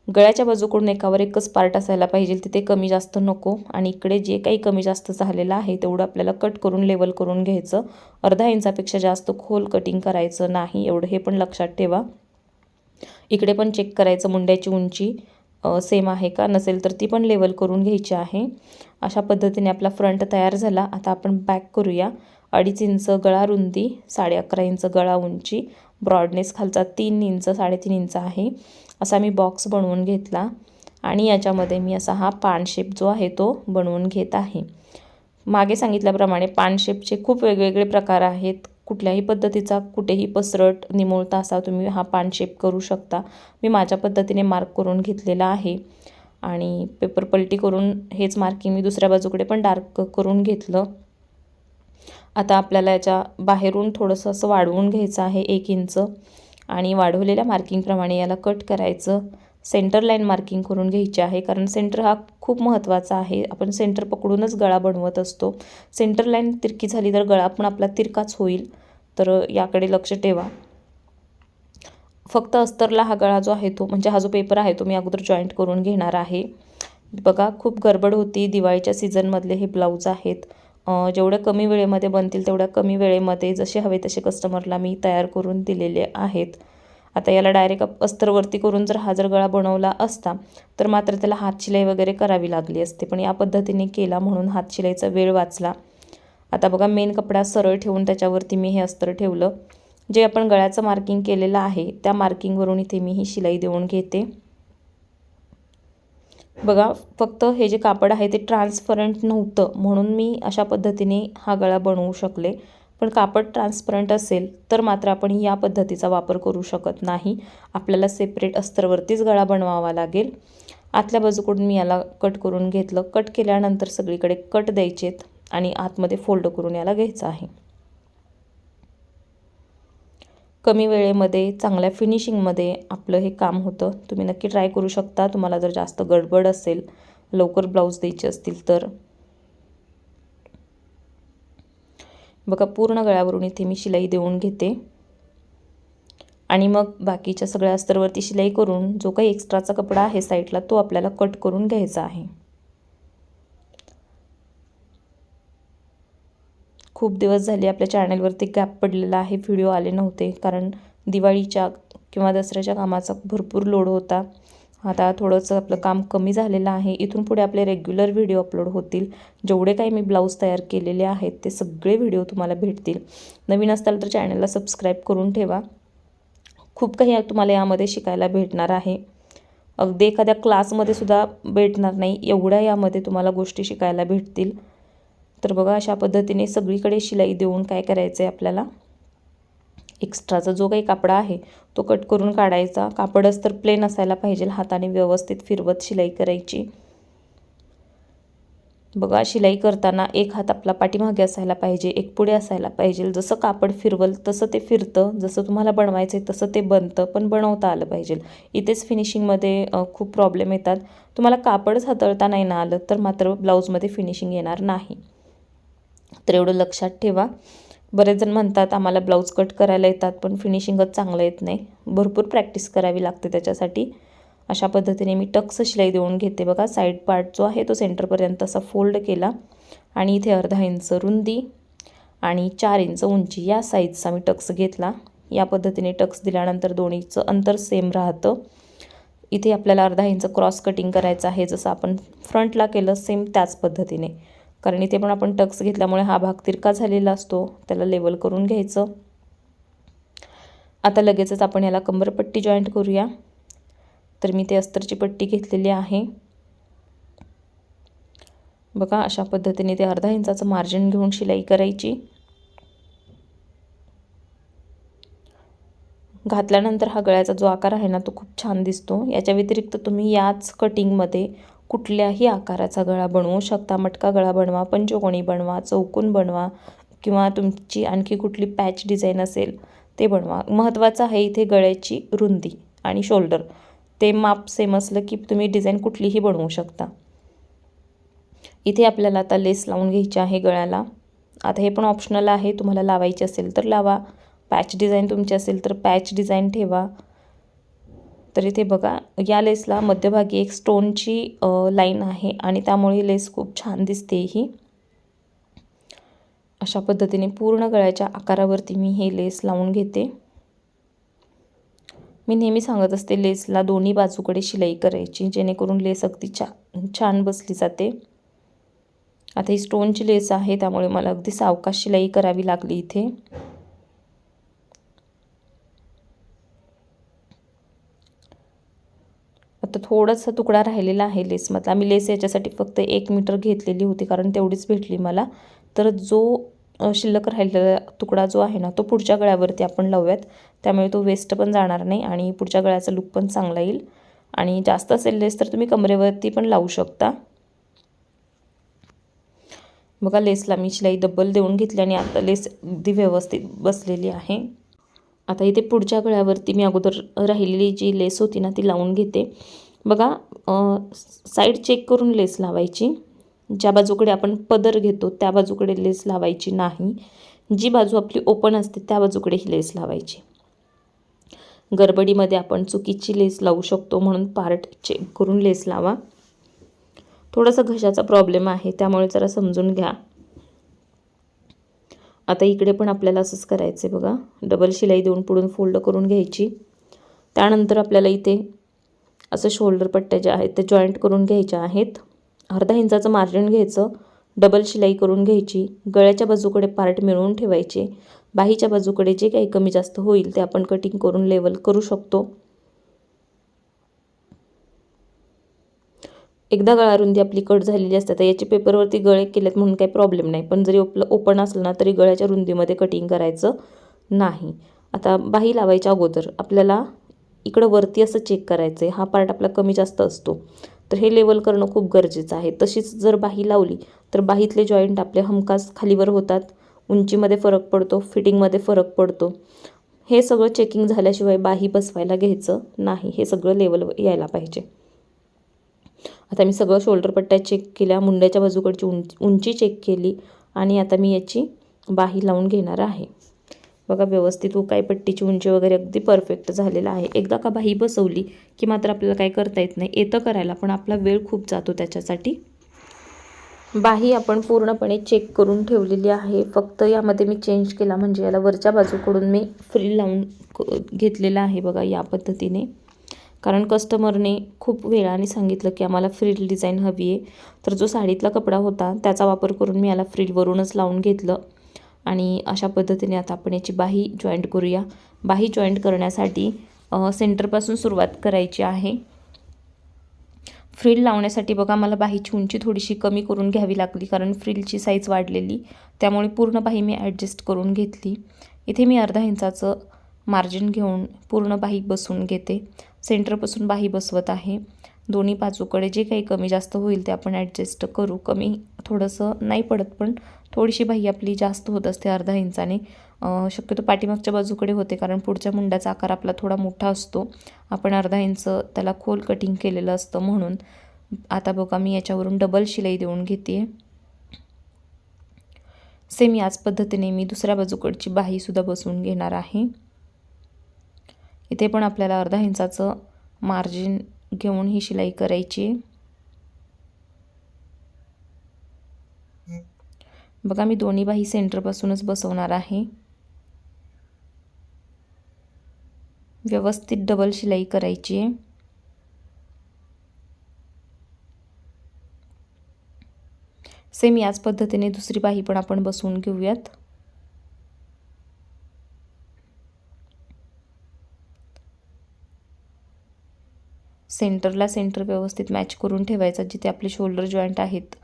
गळ्याच्या बाजूकडून एकावर एकच पार्ट असायला पाहिजे, तिथे कमी जास्त नको। आणि इकडे जे काही कमी जास्त झालेलं आहे तेवढं आपल्याला कट करून लेवल करून घ्यायचं। अर्धा इंचापेक्षा जास्त खोल कटिंग करायचं नाही, एवढं हे पण लक्षात ठेवा। इकडे पण चेक करायचं मुंड्याची उंची सेम आहे का, नसेल तर ती पण लेवल करून घ्यायची आहे। अशा पद्धतीने आपला फ्रंट तयार झाला। आता आपण बॅक करूया। 2.5 इंच गळा रुंदी, 11.5 इंच गळा उंची, ब्रॉडनेस खालचा 3 इंच 3.5 इंच आहे, असा मी बॉक्स बनवून घेतला आणि याच्यामध्ये मी असा हा पान शेप जो आहे तो बनवून घेत आहे। मागे सांगितल्याप्रमाणे पान शेपचे खूप वेगवेगळे प्रकार आहेत, कुठल्याही पद्धतीचा कुठेही पसरट निमुळता असा तुम्ही हा पान शेप करू शकता। मी माझ्या पद्धतीने मार्क करून घेतलेला आहे आणि पेपर पलटी करून हेच मार्किंग मी दुसऱ्या बाजूकडे पण डार्क करून घेतलं। आता आपल्याला याच्या बाहेरून थोडंसं असं वाढवून घ्यायचं आहे 1 इंच आणि वाढवलेल्या मार्किंगप्रमाणे याला कट करायचं। सेंटर लाईन मार्किंग करून घ्यायची आहे, कारण सेंटर हा खूप महत्त्वाचा आहे। आपण सेंटर पकडूनच गळा बनवत असतो, सेंटर लाईन तिरकी झाली तर गळा पण आपला तिरकाच होईल, तर याकडे लक्ष ठेवा। फक्त अस्तरला हा गळा जो आहे तो, म्हणजे हा जो पेपर आहे तो मी अगोदर जॉईंट करून घेणार आहे। बघा खूप गडबड होती, दिवाळीच्या सीझनमधले हे ब्लाऊज आहेत। जेवढ्या कमी वेळेमध्ये बनतील तेवढ्या कमी वेळेमध्ये जसे हवे तसे कस्टमरला मी तयार करून दिलेले आहेत। आता याला डायरेक्ट अस्तरवरती करून जर गळा बनवला असता तर मात्र त्याला हातशिलाई वगैरे करावी लागली असते, पण या पद्धतीने केला म्हणून हातशिलाईचा वेळ वाचला। आता बघा मेन कपडा सरळ ठेवून त्याच्यावरती मी हे अस्तर ठेवलं। जे आपण गळ्याचं मार्किंग केलेलं आहे त्या मार्किंगवरून इथे मी ही शिलाई देऊन घेते। बघा फक्त हे जे कापड आहे ते ट्रान्सपरंट नव्हतं म्हणून मी अशा पद्धतीने हा गळा बनवू शकले, पण कापड ट्रान्सपरंट असेल तर मात्र आपण या पद्धतीचा वापर करू शकत नाही, आपल्याला सेपरेट अस्तरवरतीच गळा बनवावा लागेल। आतल्या बाजूकडून मी याला कट करून घेतलं। कट केल्यानंतर सगळीकडे कट द्यायचेत आणि आतमध्ये फोल्ड करून याला घ्यायचं आहे। कमी वेळेमध्ये चांगल्या फिनिशिंगमध्ये आपलं हे काम होतं। तुम्ही नक्की ट्राय करू शकता, तुम्हाला जर जास्त गडबड असेल, लवकर ब्लाऊज द्यायचे असतील तर। बघा पूर्ण गळ्यावरून इथे मी शिलाई देऊन घेते आणि मग बाकीच्या सगळ्या अस्तरवरती शिलाई करून जो काही एक्स्ट्राचा कपडा आहे साईडला तो आपल्याला कट करून घ्यायचा आहे। खूप दिवस झाले आपल्या चॅनलवरती गॅप पडलेला आहे, व्हिडिओ आले नव्हते, कारण दिवाळीच्या किंवा दसऱ्याच्या कामाचा भरपूर लोड होता। आता थोडंसं आपलं काम कमी झालेलं आहे, इथून पुढे आपले रेग्युलर व्हिडिओ अपलोड होतील। जेवढे काही मी ब्लाऊज तयार केलेले आहेत ते सगळे व्हिडिओ तुम्हाला भेटतील। नवीन असाल तर चॅनलला सबस्क्राईब करून ठेवा, खूप काही तुम्हाला यामध्ये शिकायला भेटणार आहे। अगदी एखाद्या क्लासमध्ये सुद्धा भेटणार नाही, एवढ्या यामध्ये तुम्हाला गोष्टी शिकायला भेटतील। तर बघा अशा पद्धतीने सगळीकडे शिलाई देऊन काय करायचं आहे आपल्याला, एक्स्ट्राचा जो काही कापड आहे तो कट करून काढायचा। कापड अस्तर प्लेन असायला पाहिजे, हाताने व्यवस्थित फिरवत शिलाई करायची। बघा शिलाई करताना एक हात आपला पाठीमागे असायला पाहिजे, एक पुढे असायला पाहिजे. जसं कापड फिरवल तसं ते फिरतं, जसं तुम्हाला बनवायचं आहे तसं ते बनतं, पण बनवता आलं पाहिजे. इथेच फिनिशिंगमध्ये खूप प्रॉब्लेम येतात. तुम्हाला कापडच हाताळता नाही ना आलं तर मात्र ब्लाऊजमध्ये फिनिशिंग येणार नाही. तर एवढं लक्षात ठेवा. बरेच जण म्हणतात आम्हाला ब्लाऊज कट करायला येतात पण फिनिशिंगच चांगलं येत नाही. भरपूर प्रॅक्टिस करावी लागते त्याच्यासाठी. अशा पद्धतीने मी टक्स शिलाई देऊन घेते. बघा साईड पार्ट जो आहे तो सेंटरपर्यंत असा फोल्ड केला आणि इथे अर्धा इंच रुंदी आणि 4 इंच उंची या साईजचा मी टक्स घेतला. या पद्धतीने टक्स दिल्यानंतर दोन्हीचं अंतर सेम राहतं. इथे आपल्याला अर्धा इंच क्रॉस कटिंग करायचं आहे, जसं आपण फ्रंटला केलं सेम त्याच पद्धतीने. कारण इथे पण आपण टक्स घेतल्यामुळे हा भाग तिरका झालेला असतो, त्याला लेवल करून घ्यायचं. आता लगेचच आपण याला कंबरपट्टी जॉईंट करूया. तर मी ते अस्तरची पट्टी घेतलेली आहे. बघा अशा पद्धतीने ते अर्धा इंचाचं मार्जिन घेऊन शिलाई करायची. घातल्यानंतर हा गळ्याचा जो आकार आहे ना तो खूप छान दिसतो. याच्या व्यतिरिक्त तुम्ही याच कटिंगमध्ये कुठल्याही आकाराचा गळा बनवू शकता. मटका गळा बनवा, पंचकोनी बनवा, चौकोन बनवा किंवा तुमची आणखी कुठली पॅच डिझाईन असेल ते बनवा. महत्त्वाचं आहे इथे गळ्याची रुंदी आणि शोल्डर ते माप सेम असलं की तुम्ही डिझाईन कुठलीही बनवू शकता. इथे आपल्याला आता लेस लावून घ्यायची आहे गळ्याला. आता हे पण ऑप्शनल आहे, तुम्हाला लावायची असेल तर लावा, पॅच डिझाईन तुमची असेल तर पॅच डिझाईन ठेवा. तर इथे बघा या लेसला मध्यभागी एक स्टोनची लाईन आहे आणि त्यामुळे लेस खूप छान दिसते ही. अशा पद्धतीने पूर्ण गळ्याच्या आकारावरती मी हे लेस लावून घेते. मी नेहमी सांगत असते लेसला दोन्ही बाजूकडे शिलाई करायची, जेणेकरून लेस अगदी छान बसली जाते. आता ही स्टोनची लेस आहे त्यामुळे मला अगदी सावकाश शिलाई करावी लागली इथे. आता थोडासा तुकडा राहिलेला आहे लेसमधला. मी लेस याच्यासाठी फक्त 1 मीटर घेतलेली होती कारण तेवढीच भेटली मला. तर जो शिल्लक राहिलेला तुकडा जो आहे ना तो पुढच्या गळ्यावरती आपण लावूयात, त्यामुळे तो वेस्ट पण जाणार नाही आणि पुढच्या गळ्याचा लुक पण चांगला येईल. आणि जास्त असेल लेस तर तुम्ही कमरेवरती पण लावू शकता. बघा लेसला मी शिलाई डबल देऊन घेतली आणि आता लेस अगदी व्यवस्थित बसलेली आहे. आता इथे पुढच्या गळ्यावरती मी अगोदर राहिलेली जी लेस होती ना ती लावून घेते. बघा साईड चेक करून लेस लावायची. ज्या बाजूकडे आपण पदर घेतो त्या बाजूकडे लेस लावायची नाही. जी बाजू आपली ओपन असते त्या बाजूकडे ही लेस लावायची. गडबडीमध्ये आपण चुकीची लेस लावू शकतो, म्हणून पार्ट चेक करून लेस लावा. थोडासा घशाचा प्रॉब्लेम आहे त्यामुळे जरा समजून घ्या. आता इकडे पण आपल्याला असंच करायचं आहे. बघा डबल शिलाई देऊन पुढून फोल्ड करून घ्यायची. त्यानंतर आपल्याला इथे असं शोल्डर पट्ट्या ज्या आहेत ते जॉईंट करून घ्यायच्या आहेत. अर्धा इंचाचं मार्जिन घ्यायचं, डबल शिलाई करून घ्यायची. गळ्याच्या बाजूकडे पार्ट मिळवून ठेवायचे. बाहीच्या बाजूकडे जे काही कमी जास्त होईल ते आपण कटिंग करून लेवल करू शकतो. एकदा गळा रुंदी आपली कट झालेली असते तर याचे पेपरवरती गळे केलेत म्हणून काही प्रॉब्लेम नाही, पण जरी ओपन असलं ना तरी गळ्याच्या रुंदीमध्ये कटिंग करायचं नाही. आता बाही लावायच्या अगोदर आपल्याला इकडं वरती असं चेक करायचं आहे. हा पार्ट आपला कमी जास्त असतो तर हे लेवल करणं खूप गरजेचं आहे. तशीच जर बाही लावली तर बाहीतले जॉईंट आपले हमखास खालीवर होतात, उंचीमध्ये फरक पडतो, फिटिंगमध्ये फरक पडतो. हे सगळं चेकिंग झाल्याशिवाय बाही बसवायला घ्यायचं नाही. हे सगळं लेवल यायला पाहिजे. आता मी सगळं शोल्डर पट्ट्या चेक केल्या, मुंड्याच्या बाजूकडची उंची चेक केली आणि आता मी याची बाही लावून घेणार आहे. बघा व्यवस्थित उकाई पट्टीची उंची वगैरे अगदी परफेक्ट झालेला आहे. एकदा का बाही बसवली की मात्र आपल्याला काय करता येत नाही. येतं करायला पण आपला वेळ खूप जातो त्याच्यासाठी. बाही आपण पूर्णपणे चेक करून ठेवलेली आहे. फक्त यामध्ये मी चेंज केला म्हणजे याला वरच्या बाजूकडून मी फ्रिल लावून घेतलेला आहे. बघा या पद्धतीने, कारण कस्टमरने खूप वेळाने सांगितलं की आम्हाला फ्रिल डिझाईन हवी आहे. तर जो साडीतला कपडा होता त्याचा वापर करून मी याला फ्रिलवरूनच लावून घेतलं. आणि अशा पद्धतीने आता आपण याची बाही जॉईंट करूया. बाही जॉईंट करण्यासाठी सेंटरपासून सुरुवात करायची आहे. फ्रिल लावण्यासाठी बघा मला बाहीची उंची थोडीशी कमी करून घ्यावी लागली, कारण फ्रिलची साईज वाढलेली, त्यामुळे पूर्ण बाही मी ॲडजस्ट करून घेतली. इथे मी अर्धा इंचाचं मार्जिन घेऊन पूर्ण बाही बसवून घेते. सेंटरपासून बाही बसवत आहे. दोन्ही बाजूकडे जे काही कमी जास्त होईल ते आपण ॲडजस्ट करू. कमी थोडंसं नाही पडत, पण थोडीशी बाही आपली जास्त होत असते अर्धा इंचाने. शक्यतो पाठीमागच्या बाजूकडे होते, कारण पुढच्या मुंड्याचा आकार आपला थोडा मोठा असतो. आपण अर्धा इंच त्याला खोल कटिंग केलेलं असतं म्हणून. आता बघा मी याच्यावरून डबल शिलाई देऊन घेते. सेम याच पद्धतीने मी दुसऱ्या बाजूकडची बाहीसुद्धा बसवून घेणार आहे. इथे पण आपल्याला अर्धा इंचाचं मार्जिन घेऊन ही शिलाई करायची. बघा मी दोन्ही बाही सेंटरपासूनच बसवणार आहे. व्यवस्थित डबल शिलाई करायची आहे. सेम याच पद्धतीने दुसरी बाही पण आपण बसवून घेऊयात. सेंटरला सेंटर व्यवस्थित मॅच करून ठेवायचा. जिथे आपले शोल्डर जॉईंट आहेत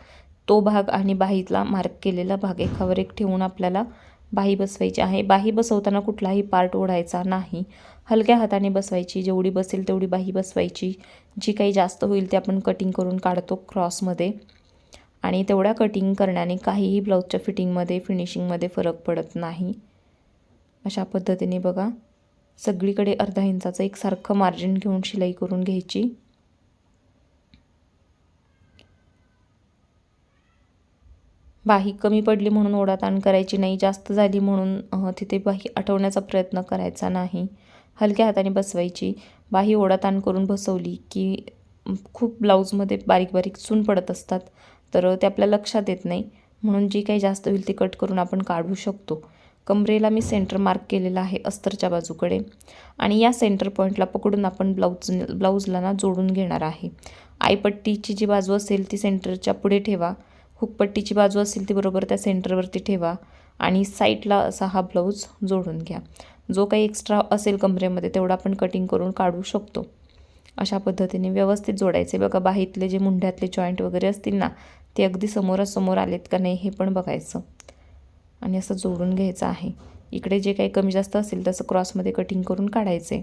तो भाग आणि बाहीतला मार्क केलेला भाग एकावर एक ठेवून आपल्याला बाही बसवायची आहे. बाही बसवताना कुठलाही पार्ट ओढायचा नाही, हलक्या हाताने बसवायची. जेवढी बसेल तेवढी बाही बसवायची. जी काही जास्त होईल ते आपण कटिंग करून काढतो क्रॉसमध्ये, आणि तेवढ्या कटिंग करण्याने काहीही ब्लाऊजच्या फिटिंगमध्ये फिनिशिंगमध्ये फरक पडत नाही. अशा पद्धतीने बघा सगळीकडे अर्धा इंचाचं एकसारखं मार्जिन घेऊन शिलाई करून घ्यायची. बाही कमी पडली म्हणून ओढाताण करायची नाही, जास्त झाली म्हणून तिथे बाही आठवण्याचा प्रयत्न करायचा नाही. हलक्या हाताने बसवायची. बाही ओढाताण करून बसवली की खूप ब्लाऊजमध्ये बारीक बारीक चून पडत असतात, तर ते आपल्या लक्षात येत नाही. म्हणून जी काही जास्त होईल ती कट करून आपण काढू शकतो. कमरेला मी सेंटर मार्क केलेला आहे अस्तरच्या बाजूकडे, आणि या सेंटर पॉईंटला पकडून आपण ब्लाऊजला ना जोडून घेणार आहे. आईपट्टीची जी बाजू असेल ती सेंटरच्या पुढे ठेवा. हुकपट्टीची बाजू असेल ती बरोबर त्या सेंटरवरती ठेवा, आणि साईडला असा हा ब्लाऊज जोडून घ्या. जो काही एक्स्ट्रा असेल कमरेमध्ये तेवढा आपण कटिंग करून काढू शकतो. अशा पद्धतीने व्यवस्थित जोडायचे. बघा बाहीतले जे मुंढ्यातले जॉईंट वगैरे असतील ना ते अगदी समोरासमोर आलेत का नाही हे पण बघायचं, आणि असं जोडून घ्यायचं आहे. इकडे जे काही कमी जास्त असेल तसं क्रॉसमध्ये कटिंग करून काढायचे.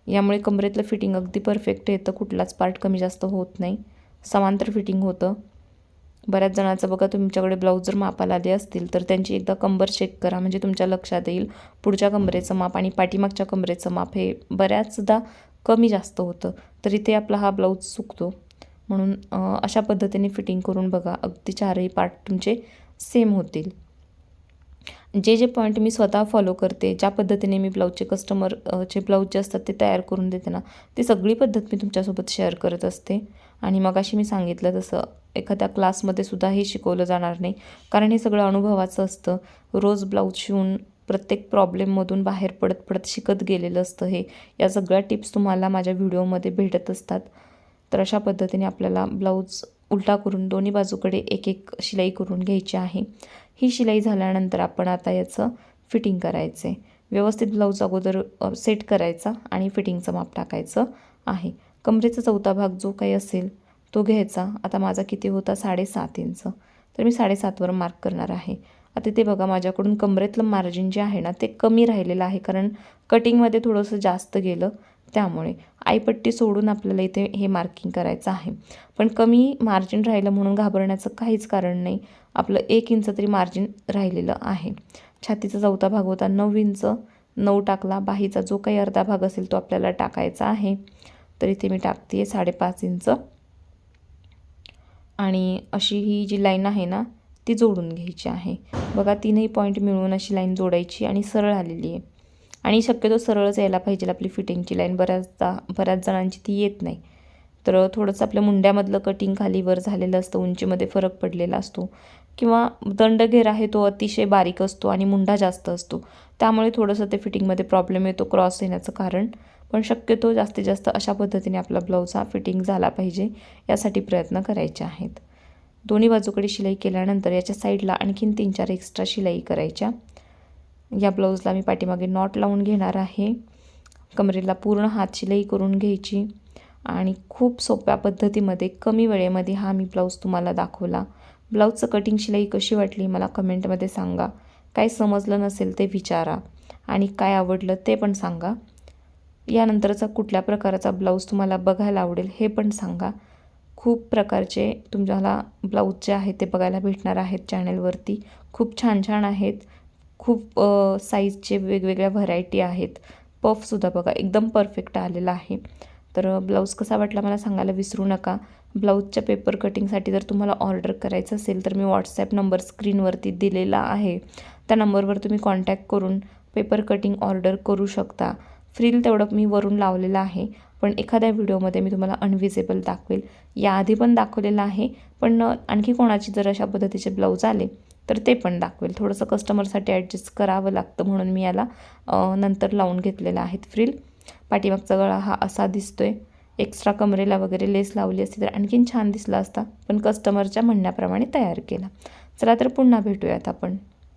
यामुळे कमरेतलं फिटिंग अगदी परफेक्ट येतं, कुठलाच पार्ट कमी जास्त होत नाही, समांतर फिटिंग होतं. बऱ्याच जणांचं बघा तुमच्याकडे ब्लाऊज जर मापाला आले असतील तर त्यांची एकदा कंबर चेक करा, म्हणजे तुमच्या लक्षात येईल पुढच्या कमरेचं माप आणि पाठीमागच्या कमरेचं माप हे बऱ्याचदा कमी जास्त होतं, तरी ते आपला हा ब्लाऊज चुकतो. म्हणून अशा पद्धतीने फिटिंग करून बघा, अगदी चारही पार्ट तुमचे सेम होतील. जे जे पॉईंट मी स्वतः फॉलो करते, ज्या पद्धतीने मी ब्लाऊजचे कस्टमरचे ब्लाऊज जे असतात ते तयार करून देते ना, ती सगळी पद्धत मी तुमच्यासोबत शेअर करत असते. आणि मगाशी मी सांगितलं तसं एखाद्या क्लासमध्ये सुद्धा हे शिकवलं जाणार नाही, कारण हे सगळं अनुभवाचं असतं. रोज ब्लाऊज शिवून प्रत्येक प्रॉब्लेममधून बाहेर पडत पडत शिकत गेलेलं असतं हे. या सगळ्या टिप्स तुम्हाला माझ्या व्हिडिओमध्ये भेटत असतात. तर अशा पद्धतीने आपल्याला ब्लाऊज उलटा करून दोन्ही बाजूकडे एक एक शिलाई करून घ्यायची आहे. ही शिलाई झाल्यानंतर आपण आता याचं फिटिंग करायचे. व्यवस्थित ब्लाऊज अगोदर सेट करायचा आणि फिटिंगचं माप टाकायचं आहे. कमरेचा चौथा भाग जो काही असेल तो घ्यायचा. आता माझा किती होता 7.5 इंच, तर मी 7.5वर मार्क करणार आहे. आता ते बघा माझ्याकडून कमरेतलं मार्जिन जे आहे ना ते कमी राहिलेलं आहे, कारण कटिंगमध्ये थोडंसं जास्त गेलं, त्यामुळे आईपट्टी सोडून आपल्याला इथे हे मार्किंग करायचं आहे. पण कमी मार्जिन राहिलं म्हणून घाबरण्याचं काहीच कारण नाही. आपलं 1 इंच तरी मार्जिन राहिलेलं आहे. छातीचा चौथा भाग होता 9 इंच, 9 टाकला. बाहीचा जो काही अर्धा भाग असेल तो आपल्याला टाकायचा आहे, तर इथे मी टाकते 5.5 इंच. आणि अशी ही जी लाईन आहे ना ती जोडून घ्यायची आहे. बघा तीनही पॉईंट मिळून अशी लाईन जोडायची, आणि सरळ आलेली आहे. आणि शक्यतो सरळच यायला पाहिजे आपली फिटिंगची लाईन. बऱ्याच जणांची ती येत नाही, तर थोडंसं आपल्या मुंड्यामधलं कटिंग खालीवर झालेलं असतं, उंचीमध्ये फरक पडलेला असतो, किंवा दंडघेर आहे तो अतिशय बारीक असतो आणि मुंडा जास्त असतो, त्यामुळे थोडंसं ते फिटिंगमध्ये प्रॉब्लेम येतो, क्रॉस येण्याचं कारण. पण शक्यतो जास्तीत जास्त अशा पद्धतीने आपला ब्लाऊज हा फिटिंग झाला पाहिजे यासाठी प्रयत्न करायचे आहेत. दोन्ही बाजूकडे शिलाई केल्यानंतर याच्या साईडला आणखीन 3-4 एक्स्ट्रा शिलाई करायच्या. या ब्लाऊजला मी पाठीमागे नॉट लावून घेणार आहे. कमरेला पूर्ण हात शिलाई करून घ्यायची, आणि खूप सोप्या पद्धतीमध्ये कमी वेळेमध्ये हा मी ब्लाऊज तुम्हाला दाखवला. ब्लाऊजचं कटिंग शिलाई कशी वाटली मला कमेंटमध्ये सांगा. काय समजलं नसेल ते विचारा, आणि काय आवडलं ते पण सांगा. यानंतरचा कुठल्या प्रकारचा ब्लाऊज तुम्हाला बघायला आवडेल हे पण सांगा. खूप प्रकारचे तुम्हाला ब्लाऊज जे आहेत ते बघायला भेटणार आहेत चॅनलवरती. खूप छान छान आहेत. खूप साईजचे वेगवेगळ्या व्हरायटी आहेत. पफसुद्धा बघा एकदम परफेक्ट आलेला आहे. तर ब्लाऊज कसा वाटला मला सांगायला विसरू नका. ब्लाऊजच्या पेपर कटिंगसाठी जर तुम्हाला ऑर्डर करायचं असेल तर मी व्हॉट्सॲप नंबर स्क्रीनवरती दिलेला आहे. त्या नंबरवर तुम्ही कॉन्टॅक्ट करून पेपर कटिंग ऑर्डर करू शकता. फ्रिल तेवढं मी वरून लावलेलं आहे, पण एखाद्या व्हिडिओमध्ये मी तुम्हाला अनविजिबल दाखवेल. याआधी पण दाखवलेलं आहे, पण आणखी कोणाची जर अशा पद्धतीचे ब्लाऊज आले तर ते पण दाखवेल. थोडंसं कस्टमरसाठी ॲडजस्ट करावं लागतं म्हणून मी याला नंतर लावून घेतलेलं आहे फ्रिल. पाठीमागचा गळा हा असा दिसतोय. एक्स्ट्रा कमरेला वगैरे लेस लावली असती तर आणखीन छान दिसला असता, पण कस्टमरच्या म्हणण्याप्रमाणे तयार केला. चला तर पुन्हा भेटूयात आपण.